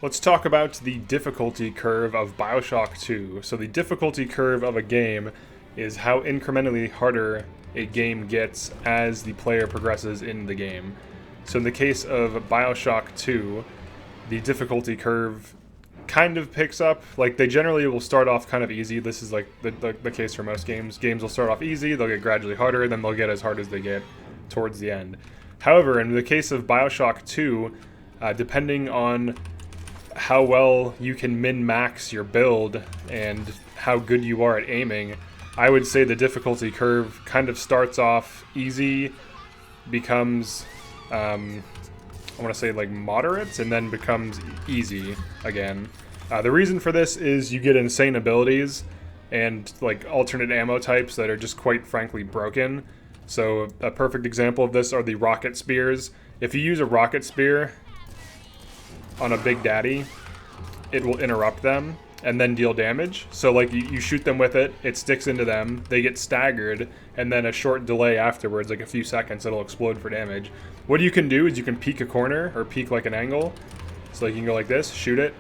Let's talk about the difficulty curve of Bioshock 2. So the difficulty curve of a game is how incrementally harder a game gets as the player progresses in the game. So in the case of Bioshock 2, the difficulty curve kind of picks up. Like, they generally will start off kind of easy. This is like the case for most games. Games will start off easy, they'll get gradually harder, then they'll get as hard as they get towards the end. However, in the case of Bioshock 2, depending on how well you can min-max your build and how good you are at aiming, I would say the difficulty curve kind of starts off easy, becomes, I want to say like moderate, and then becomes easy again. The reason for this is you get insane abilities and like alternate ammo types that are just quite frankly broken. So a perfect example of this are the rocket spears. If you use a rocket spear on a Big Daddy, it will interrupt them and then deal damage. So like you shoot them with it, it sticks into them, they get staggered, and then a short delay afterwards, like a few seconds, it'll explode for damage. What you can do is you can peek a corner or peek like an angle. So like you can go like this, shoot it,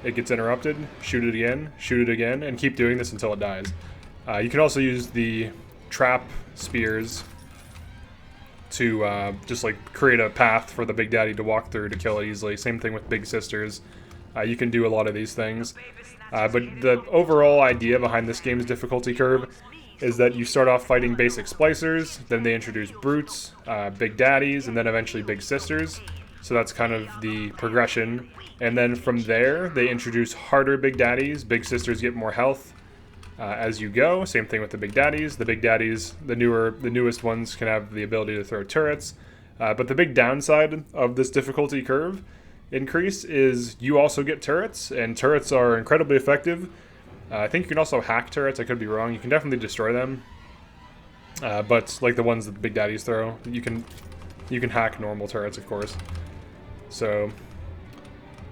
it gets interrupted, shoot it again, and keep doing this until it dies. You can also use the trap spears to just like create a path for the Big Daddy to walk through to kill it easily. Same thing with Big Sisters. You can do a lot of these things. But the overall idea behind this game's difficulty curve is that you start off fighting basic splicers, then they introduce brutes, Big Daddies, and then eventually Big Sisters. So that's kind of the progression. And then from there, they introduce harder Big Daddies. Big Sisters get more health as you go. Same thing with the Big Daddies. The Big Daddies, the newest ones, can have the ability to throw turrets. But the big downside of this difficulty curve increase is you also get turrets, and turrets are incredibly effective. I think you can also hack turrets. I could be wrong. You can definitely destroy them. But like the ones that the Big Daddies throw, you can hack normal turrets, of course. So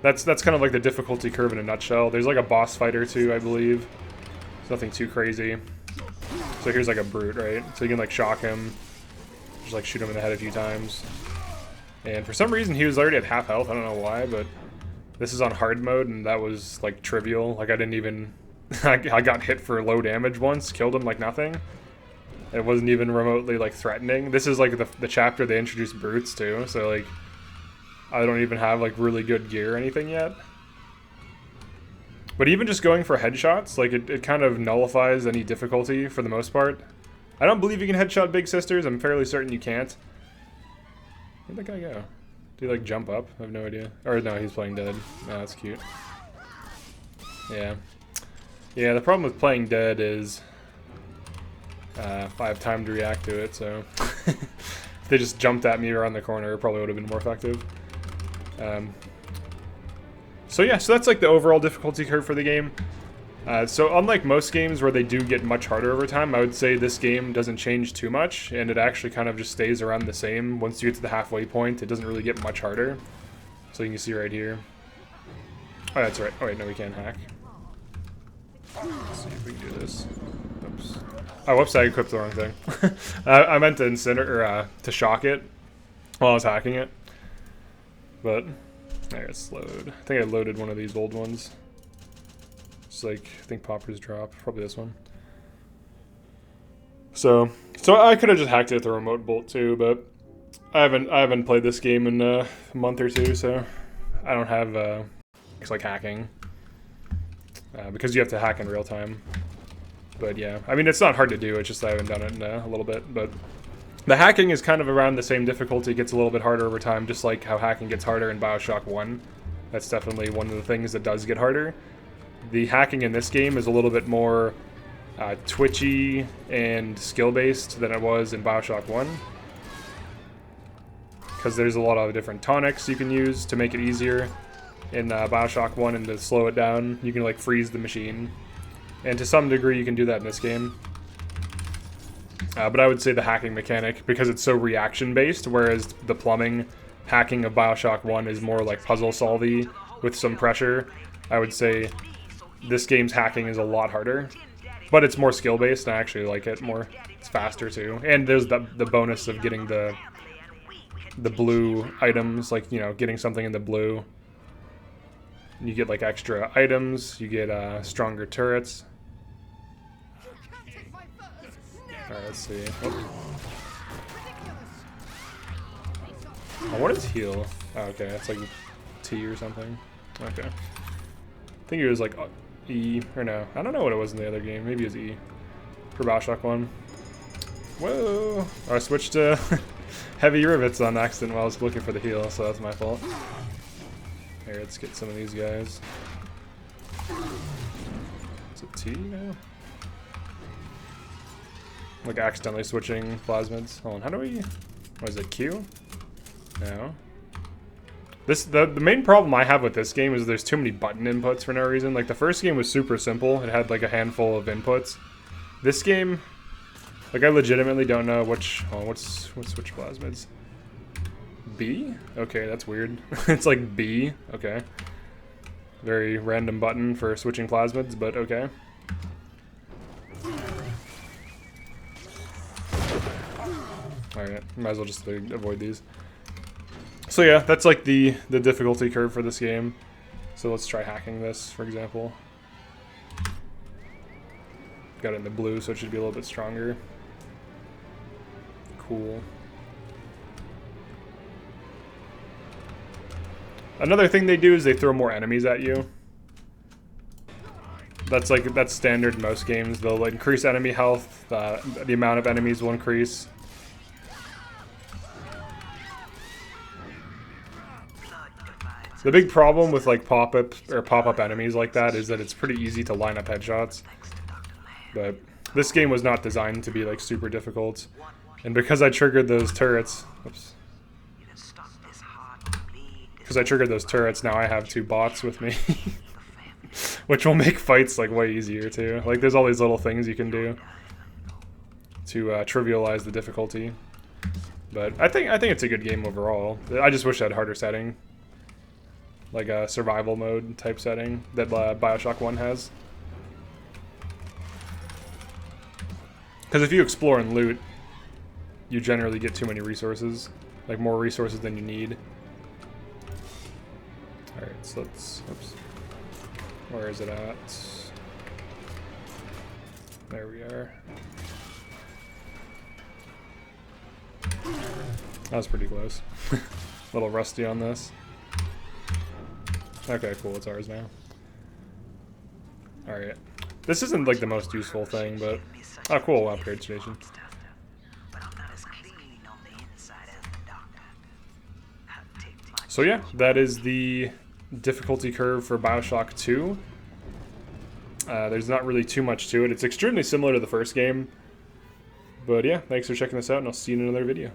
that's kind of like the difficulty curve in a nutshell. There's like a boss fight or two, I believe. It's nothing too crazy. So here's like a brute, right? So you can like shock him, just like shoot him in the head a few times. And for some reason he was already at half health. I don't know why, but this is on hard mode, and that was like trivial. Like I didn't even I got hit for low damage once, killed him like nothing. It wasn't even remotely like threatening. This is like the chapter they introduced brutes to, so like I don't even have like really good gear or anything yet. But even just going for headshots, like it kind of nullifies any difficulty for the most part. I don't believe you can headshot Big Sisters. I'm fairly certain you can't. Where'd that guy go? Did he like jump up? I have no idea. Or no, he's playing dead. No, that's cute. Yeah. Yeah, the problem with playing dead is if I have time to react to it, so if they just jumped at me around the corner, it probably would have been more effective. So yeah, so that's like the overall difficulty curve for the game. So unlike most games where they do get much harder over time, I would say this game doesn't change too much, and it actually kind of just stays around the same. Once you get to the halfway point, it doesn't really get much harder. So you can see right here. Oh, that's right. Oh wait, no, we can't hack. Let's see if we can do this. Oops. Oh, whoops, I equipped the wrong thing. I meant to to shock it while I was hacking it. But, there, it's load. I think I loaded one of these old ones. It's like, I think Popper's drop. Probably this one. So I could have just hacked it with the remote bolt too, but I haven't played this game in a month or two, so I don't have it's like hacking. Because you have to hack in real time. But yeah, I mean, it's not hard to do, it's just I haven't done it in a little bit. But the hacking is kind of around the same difficulty. It gets a little bit harder over time, just like how hacking gets harder in Bioshock 1. That's definitely one of the things that does get harder. The hacking in this game is a little bit more twitchy and skill-based than it was in Bioshock 1. Because there's a lot of different tonics you can use to make it easier. In Bioshock 1, and to slow it down, you can like freeze the machine. And to some degree you can do that in this game. But I would say the hacking mechanic, because it's so reaction based, whereas the plumbing hacking of Bioshock 1 is more like puzzle solvy with some pressure, I would say this game's hacking is a lot harder. But it's more skill based, and I actually like it more. It's faster too. And there's the bonus of getting the blue items, like, you know, getting something in the blue You get like extra items, you get stronger turrets. Alright, let's see. Oh, what is heal? Oh, okay, it's like T or something. Okay. I think it was like E, or no. I don't know what it was in the other game. Maybe it was E. For Bioshock 1. Whoa! I switched to heavy rivets on accident while I was looking for the heal, so that's my fault. Here, let's get some of these guys. Is it T now? Like accidentally switching plasmids. Hold on, how do we... What is it, Q? No. The main problem I have with this game is there's too many button inputs for no reason. Like the first game was super simple. It had like a handful of inputs. This game, like I legitimately don't know which... Oh, what's switch plasmids? B? Okay, that's weird. It's like B. Okay. Very random button for switching plasmids, but okay. Alright, might as well just avoid these. So yeah, that's like the difficulty curve for this game. So let's try hacking this, for example. Got it in the blue, so it should be a little bit stronger. Cool. Another thing they do is they throw more enemies at you. That's standard in most games. They'll increase enemy health. The amount of enemies will increase. The big problem with like pop-up enemies like that is that it's pretty easy to line up headshots. But this game was not designed to be like super difficult. And because I triggered those turrets, oops. Because I triggered those turrets, now I have 2 bots with me. Which will make fights like way easier too. Like there's all these little things you can do to trivialize the difficulty. But I think it's a good game overall. I just wish I had harder setting. Like a survival mode type setting that Bioshock 1 has. Because if you explore and loot, you generally get too many resources. Like more resources than you need. Alright, so let's... Oops. Where is it at? There we are. That was pretty close. A little rusty on this. Okay, cool, it's ours now. Alright. This isn't like the most useful thing, but... Oh, cool, upgrade station. So yeah, that is the difficulty curve for Bioshock 2. There's not really too much to it. It's extremely similar to the first game. But yeah, thanks for checking this out, and I'll see you in another video.